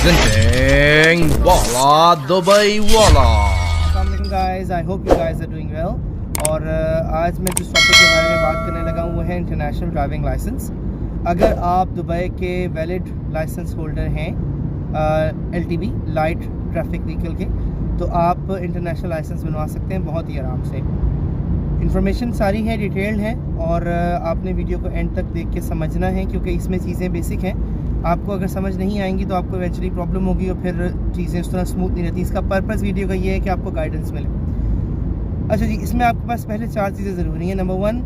presenting Wala Dubai Wala. Assalamualaikum guys, I hope you guys are doing well. और आज मैं जिस topic के बारे में बात करने लगा हूँ वो है इंटरनेशनल ड्राइविंग लाइसेंस। अगर आप दुबई के वैलिड लाइसेंस होल्डर हैं LTV लाइट ट्रैफिक व्हीकल के, तो आप इंटरनेशनल लाइसेंस बनवा सकते हैं बहुत ही आराम से। इन्फॉर्मेशन सारी है, डिटेल्ड है, और आपने वीडियो को एंड तक देख के समझना है, क्योंकि इसमें चीज़ें बेसिक हैं। आपको अगर समझ नहीं आएंगी तो आपको इवेंचुअली प्रॉब्लम होगी और फिर चीज़ें उस तरह स्मूथ नहीं रहती। इसका पर्पस वीडियो का ये है कि आपको गाइडेंस मिले। अच्छा जी, इसमें आपके पास पहले 4 चीज़ें ज़रूरी हैं। नंबर 1,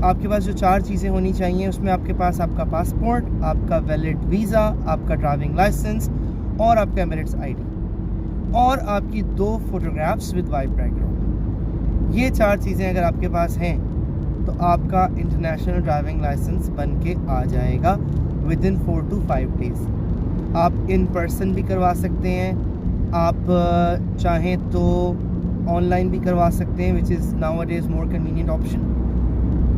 आपके पास जो 4 चीज़ें होनी चाहिए उसमें आपके पास आपका पासपोर्ट, आपका वैलिड वीज़ा, आपका ड्राइविंग लाइसेंस और आपका एमिरेट्स ID और आपकी 2 फोटोग्राफ्स विद वाइट बैकग्राउंड। ये 4 चीज़ें अगर आपके पास हैं तो आपका इंटरनेशनल ड्राइविंग लाइसेंस बन के आ जाएगा विद इन 4 to 5 डेज़। आप इन पर्सन भी करवा सकते हैं, आप चाहें तो ऑनलाइन भी करवा सकते हैं, which is now a days more convenient option.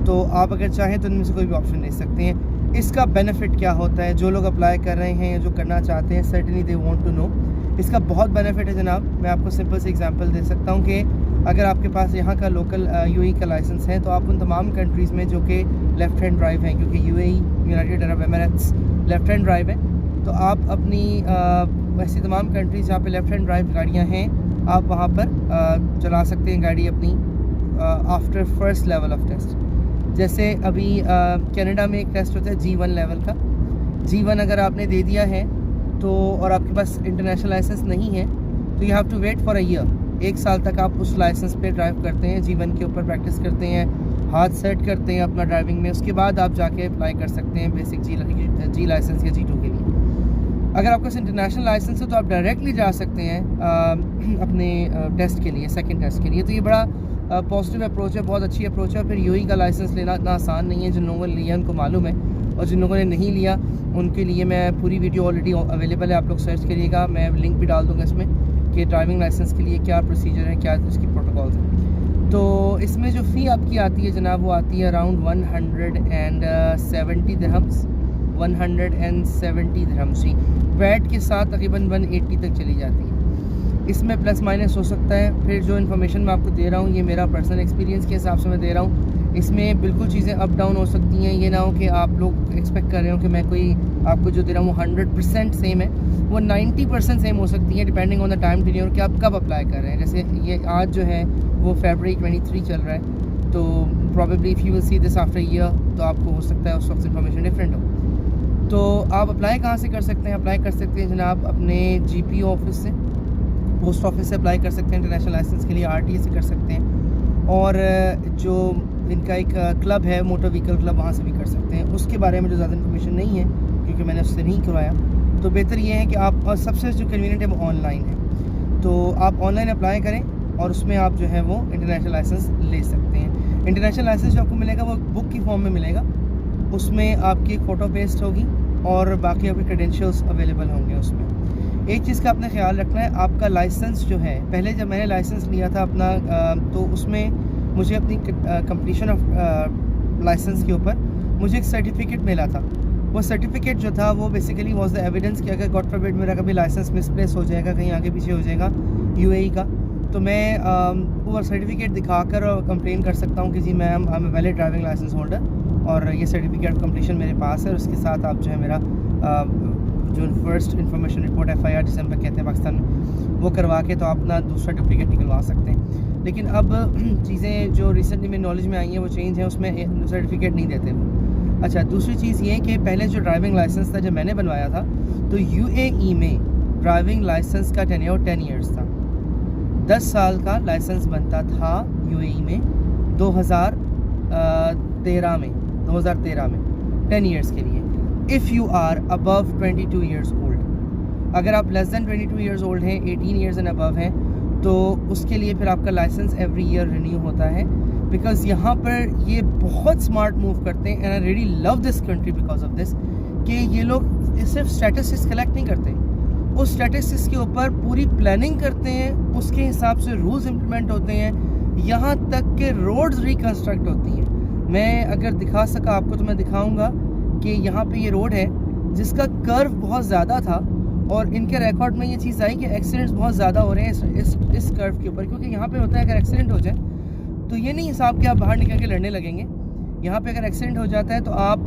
तो आप अगर चाहें तो इनमें से कोई भी ऑप्शन ले सकते हैं। इसका बेनिफिट क्या होता है, जो लोग अप्लाई कर रहे हैं या जो करना चाहते हैं, certainly they want to know. इसका बहुत बेनिफिट है जनाब। मैं आपको सिंपल से एग्जांपल दे सकता हूँ कि अगर आपके पास यहाँ का लोकल UAE का लाइसेंस है तो आप उन तमाम कंट्रीज़ में जो कि लेफ़्ट हैंड ड्राइव हैं, क्योंकि UAE United Arab Emirates left hand drive है, तो आप अपनी वैसी तमाम कंट्रीज़ जहाँ पे लेफ़्ट हैंड ड्राइव गाड़ियाँ हैं आप वहाँ पर चला सकते हैं गाड़ी अपनी after first level of test. जैसे अभी कनाडा में एक टेस्ट होता है G1 लेवल का। G1 अगर आपने दे दिया है तो और आपके पास इंटरनेशनल लाइसेंस नहीं है तो you have to wait for a year. 1 साल तक आप उस लाइसेंस पे ड्राइव करते हैं, G1 के ऊपर प्रैक्टिस करते हैं, हाथ सेट करते हैं अपना ड्राइविंग में। उसके बाद आप जाके अप्लाई कर सकते हैं बेसिक G लाइसेंस या G2 के लिए। अगर आपके पास इंटरनेशनल लाइसेंस है तो आप डायरेक्टली जा सकते हैं अपने टेस्ट के लिए, सेकंड टेस्ट के लिए। तो ये बड़ा पॉजिटिव अप्रोच है, बहुत अच्छी अप्रोच है। फिर UAE का लाइसेंस लेना इतना आसान नहीं है। जिन लोगों ने लिया उनको मालूम है, और जिन लोगों ने नहीं लिया उनके लिए मैं पूरी वीडियो ऑलरेडी अवेलेबल है, आप लोग सर्च करिएगा। मैं लिंक भी डाल दूँगा इसमें कि ड्राइविंग लाइसेंस के लिए क्या प्रोसीजर है, क्या उसकी प्रोटोकॉल्स हैं। तो इसमें जो फ़ी आपकी आती है जनाब, वो आती है अराउंड 170 दिरहम्स, 170 दिरहम्स ही। वैट के साथ तकरीबन 180 तक चली जाती है। इसमें प्लस माइनस हो सकता है। फिर जो इन्फॉर्मेशन मैं आपको दे रहा हूँ ये मेरा पर्सनल एक्सपीरियंस के हिसाब से मैं दे रहा हूँ। इसमें बिल्कुल चीज़ें अप डाउन हो सकती हैं। ये ना हो कि आप लोग एक्सपेक्ट कर रहे हो कि मैं कोई आपको जो दे रहा हूँ 100% सेम है, वो 90% सेम हो सकती है, depending on the time period कि आप कब अप्लाई कर रहे हैं। जैसे ये आज जो है वो February 23 चल रहा है, तो probably if you will see this after year तो आपको हो सकता है उस वक्त इन्फॉर्मेशन डिफरेंट हो। तो आप अप्लाई कहाँ से कर सकते हैं? अप्लाई कर सकते हैं जनाब अपने GP ऑफिस से, पोस्ट ऑफिस से अप्लाई कर सकते हैं इंटरनेशनल लाइसेंस के लिए, RTA से कर सकते हैं, और जो इनका एक क्लब है मोटर व्हीकल क्लब, वहाँ से भी कर सकते हैं। उसके बारे में जो ज़्यादा इन्फॉर्मेशन नहीं है क्योंकि मैंने उससे नहीं करवाया, तो बेहतर ये है कि आप, और सबसे जो कन्वीनियंट है वो ऑनलाइन है, तो आप ऑनलाइन अप्लाई करें और उसमें आप जो है वो इंटरनेशनल लाइसेंस ले सकते हैं। इंटरनेशनल लाइसेंस जो आपको मिलेगा वो बुक की फॉर्म में मिलेगा, उसमें आपकी एक फ़ोटो पेस्ट होगी और बाकी आपके क्रेडेंशियल्स अवेलेबल होंगे उसमें। एक चीज़ का आपने ख्याल रखना है, आपका लाइसेंस जो है, पहले जब मैंने लाइसेंस लिया था अपना तो उसमें मुझे अपनी कंप्लीशन ऑफ लाइसेंस के ऊपर मुझे एक सर्टिफिकेट मिला था। वो सर्टिफिकेट जो था वो बेसिकली वाज द एविडेंस कि अगर गॉड फॉरबिड मेरा कभी लाइसेंस मिसप्लेस हो जाएगा, कहीं आगे पीछे हो जाएगा UAE का, तो मैं वो सर्टिफिकेट दिखाकर कंप्लेन कर सकता हूँ कि जी ma'am I am valid driving licence holder और ये सर्टिफिकेट कंप्लीशन मेरे पास है, और उसके साथ आप जो है मेरा जो फर्स्ट इन्फॉर्मेशन रिपोर्ट FIR जिसे हम कहते हैं पाकिस्तान में, वो करवा के तो आप अपना दूसरा डुप्लीकेट निकलवा सकते हैं। लेकिन अब चीज़ें जो रिसेंटली मेरी नॉलेज में आई हैं वो चेंज है, उसमें सर्टिफिकेट नहीं देते वो। अच्छा, दूसरी चीज़ ये कि पहले जो ड्राइविंग लाइसेंस था जब मैंने बनवाया था तो UAE में ड्राइविंग लाइसेंस का टेन्योर 10 ईयर्स था। 10 साल का लाइसेंस बनता था UAE में 2013 में 10 ईयर्स के लिए, if you are above 22 years old. अगर आप लेस दैन 22 ईयर्स ओल्ड हैं, 18 ईयर्स एंड अबव हैं, तो उसके लिए फिर आपका लाइसेंस एवरी ईयर रिन्यू होता है। बिकॉज़ यहाँ पर ये बहुत स्मार्ट मूव करते हैं, and I really love this country because of this, कि ये लोग सिर्फ स्टैटिस्टिक्स कलेक्ट नहीं करते, उस स्टैटिस्टिक्स के ऊपर पूरी प्लानिंग करते हैं, उसके हिसाब से रूल्स इम्प्लीमेंट होते हैं, यहाँ तक के रोड्स रिकन्स्ट्रक्ट होती हैं। मैं अगर दिखा सका आपको तो मैं दिखाऊंगा कि यहाँ पे ये रोड है जिसका कर्व बहुत ज़्यादा था, और इनके रिकॉर्ड में ये चीज़ आई कि एक्सीडेंट्स बहुत ज़्यादा हो रहे हैं इस कर्व के ऊपर, क्योंकि यहाँ पे होता है अगर एक्सीडेंट हो जाए तो ये नहीं हिसाब कि आप बाहर निकल के लड़ने लगेंगे। यहाँ पे अगर एक्सीडेंट हो जाता है तो आप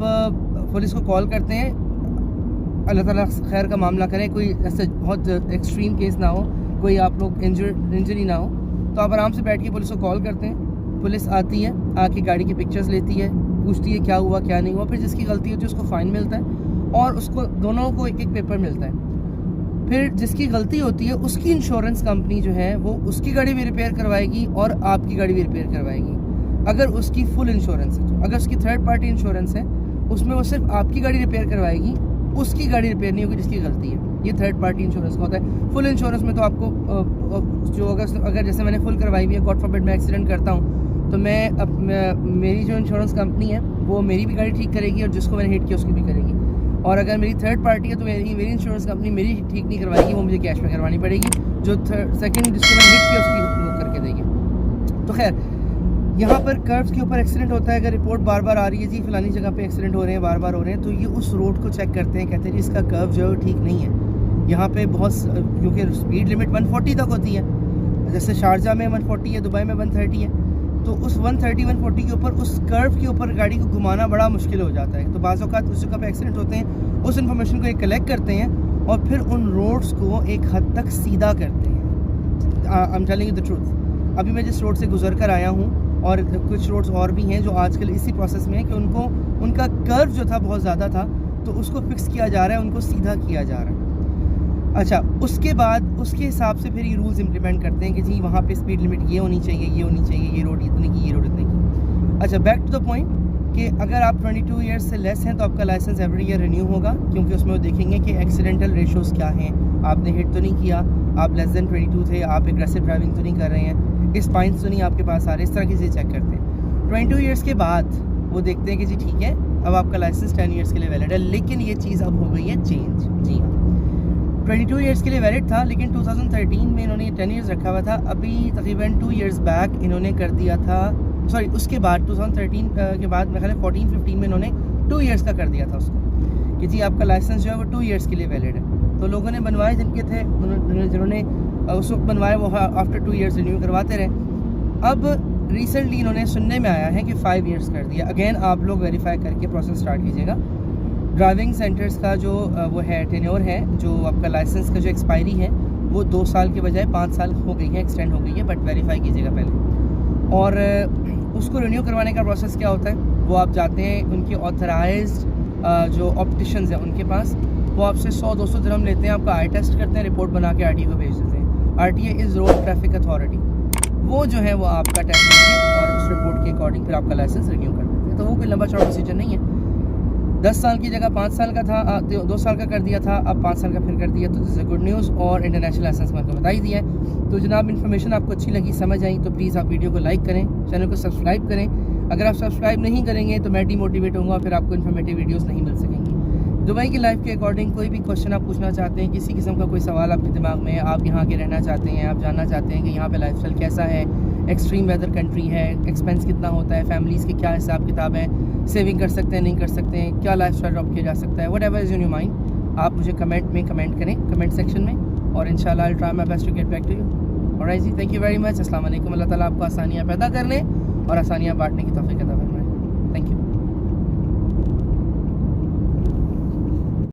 पुलिस को कॉल करते हैं, अल्लाह ताला खैर का मामला करें, कोई ऐसे बहुत एक्सट्रीम केस ना हो, कोई आप लोग इंजरी ना हो, तो आप आराम से बैठ के पुलिस को कॉल करते हैं। पुलिस आती है, आके गाड़ी की पिक्चर्स लेती है, पूछती है क्या हुआ क्या नहीं हुआ, फिर जिसकी गलती होती है उसको फ़ाइन मिलता है और उसको दोनों को एक एक पेपर मिलता है। फिर जिसकी गलती होती है उसकी इंश्योरेंस कंपनी जो है वो उसकी गाड़ी भी रिपेयर करवाएगी और आपकी गाड़ी भी रिपेयर करवाएगी, अगर उसकी फुल इंश्योरेंस है। तो अगर उसकी थर्ड पार्टी इंश्योरेंस है उसमें वो सिर्फ आपकी गाड़ी रिपेयर करवाएगी, उसकी गाड़ी रिपेयर नहीं होगी जिसकी गलती है। ये थर्ड पार्टी इंश्योरेंस का होता है। फुल इंश्योरेंस में तो आपको जो अगर जैसे मैंने फुल करवाई हुई है, गॉड फॉरबिड मैं एक्सीडेंट करता हूँ तो मेरी जो इंश्योरेंस कंपनी है वो मेरी भी गाड़ी ठीक करेगी और जिसको मैंने हिट किया उसकी भी करेगी। और अगर मेरी थर्ड पार्टी है तो मेरी इंश्योरेंस कंपनी मेरी ठीक नहीं करवाएगी, वो मुझे कैश में करवानी पड़ेगी, जो सेकंड जिसको मैंने हिट किया उसकी वो करके देगी। तो खैर यहाँ पर कर्व्स के ऊपर एक्सीडेंट होता है, अगर रिपोर्ट बार बार आ रही है जी फलानी जगह पे एक्सीडेंट हो रहे हैं, बार बार हो रहे हैं, तो ये उस रोड को चेक करते हैं, कहते हैं जी इसका कर्व जो है ठीक नहीं है। यहाँ पे बहुत, क्योंकि स्पीड लिमिट 140 तक होती है, जैसे शारजा में 140 है, दुबई में 130 है, तो उस 130-140 के ऊपर उस कर्व के ऊपर गाड़ी को घुमाना बड़ा मुश्किल हो जाता है। तो बाज़ औक़ात उस जगह पे एक्सीडेंट होते हैं, उस इन्फॉर्मेशन को एक कलेक्ट करते हैं और फिर उन रोड्स को एक हद तक सीधा करते हैं। I am telling you the truth. अभी मैं जिस रोड से गुजर कर आया हूँ और कुछ रोड्स और भी हैं जो आजकल इसी प्रोसेस में है कि उनका कर्व जो था बहुत ज़्यादा था, तो उसको फिक्स किया जा रहा है, उनको सीधा किया जा रहा है। अच्छा, उसके बाद उसके हिसाब से फिर ये रूल्स इंप्लीमेंट करते हैं कि जी वहाँ पे स्पीड लिमिट ये होनी चाहिए, ये होनी चाहिए, ये रोड इतने की, ये रोड इतने की। अच्छा, बैक टू द पॉइंट कि अगर आप 22 ईयर्स से लेस हैं तो आपका लाइसेंस एवरी ईयर रिन्यू होगा, क्योंकि उसमें वो देखेंगे कि एक्सीडेंटल रेशोज़ क्या हैं, आपने हिट तो नहीं किया, आप लेस दैन 22 थे, आप एग्रेसिव ड्राइविंग तो नहीं कर रहे हैं, इस फाइन्स तो नहीं आपके पास आ रहे, इस तरह की चीज़ें चेक करते हैं। 22 ईयर्स के बाद वो देखते हैं कि जी ठीक है, अब आपका लाइसेंस 10 ईयर्स के लिए वैलिड है। लेकिन ये चीज़ अब हो गई है चेंज। जी हाँ, 22 ईयर्स के लिए वैलिड था, लेकिन 2013 में इन्होंने 10 ईयर्स रखा हुआ था। अभी तकरीबन 2 ईयर्स बैक इन्होंने कर दिया था, सॉरी उसके बाद 2013 के बाद मेरे ख्याल 14-15 में इन्होंने 2 ईयर्स का कर दिया था उसको, कि जी आपका लाइसेंस जो है वो 2 ईयर्स के लिए वैलिड है। तो लोगों ने बनवाए जिनके थे, जिन्होंने उस वक्त बनवाए वो आफ्टर 2 ईयर्स रिन्यू करवाते रहे। अब रिसेंटली इन्होंने सुनने में आया है कि 5 ईयर्स कर दिया। अगेन आप लोग वेरीफाई करके प्रोसेस स्टार्ट कीजिएगा। ड्राइविंग सेंटर्स का जो वो है टेन्योर है, जो आपका लाइसेंस का जो एक्सपायरी है वो 2 साल के बजाय 5 साल हो गई है, एक्सटेंड हो गई है, बट वेरीफाई कीजिएगा पहले। और उसको रिन्यू करवाने का प्रोसेस क्या होता है, वो आप जाते हैं उनके ऑथराइज्ड जो ऑप्टिशियंस हैं उनके पास, वो आपसे 100-200 दिरहम लेते हैं, आपका आई टेस्ट करते हैं, रिपोर्ट बना के आरटीए को भेज देते हैं। RTA is road traffic authority, वो जो है वो आपका टेस्ट करके और उस रिपोर्ट के अकॉर्डिंग फिर आपका लाइसेंस रिन्यू कर देते हैं। तो वो कोई लंबा चौड़ा प्रोसीजर नहीं है। 10 साल की जगह 5 साल का था, 2 साल का कर दिया था, अब 5 साल का फिर कर दिया, तो दिस इज़ गुड न्यूज़। और इंटरनेशनल लाइसेंस मैंने आपको बता ही दिया है। तो जनाब इन्फॉर्मेशन आपको अच्छी लगी, समझ आई, तो प्लीज़ आप वीडियो को लाइक करें, चैनल को सब्सक्राइब करें। अगर आप सब्सक्राइब नहीं करेंगे तो मैं डिमोटिवेट होऊंगा, फिर आपको इन्फॉर्मेटिव वीडियोज़ नहीं मिल सकेंगी। दुबई की लाइफ के अकॉर्डिंग कोई भी क्वेश्चन आप पूछना चाहते हैं, किसी किस्म का कोई सवाल आपके दिमाग में है, आप यहाँ के रहना चाहते हैं, आप जानना चाहते हैं कि यहाँ पे लाइफस्टाइल कैसा है, एक्सट्रीम वेदर कंट्री है, एक्सपेंस कितना होता है, फैमिलीज़ के क्या हिसाब किताब है, सेविंग कर सकते हैं नहीं कर सकते हैं, क्या लाइफस्टाइल ड्रॉप किया जा सकता है, whatever is in your mind, आप मुझे कमेंट में कमेंट करें, कमेंट सेक्शन में, और इंशाल्लाह I will try my best to get back to you. Alright जी, थैंक यू वेरी मच। अस्सलाम वालेकुम। अल्लाह ताला आपको आसानियाँ पैदा करने और आसानियाँ बांटने की तौफीक अता फरमाए।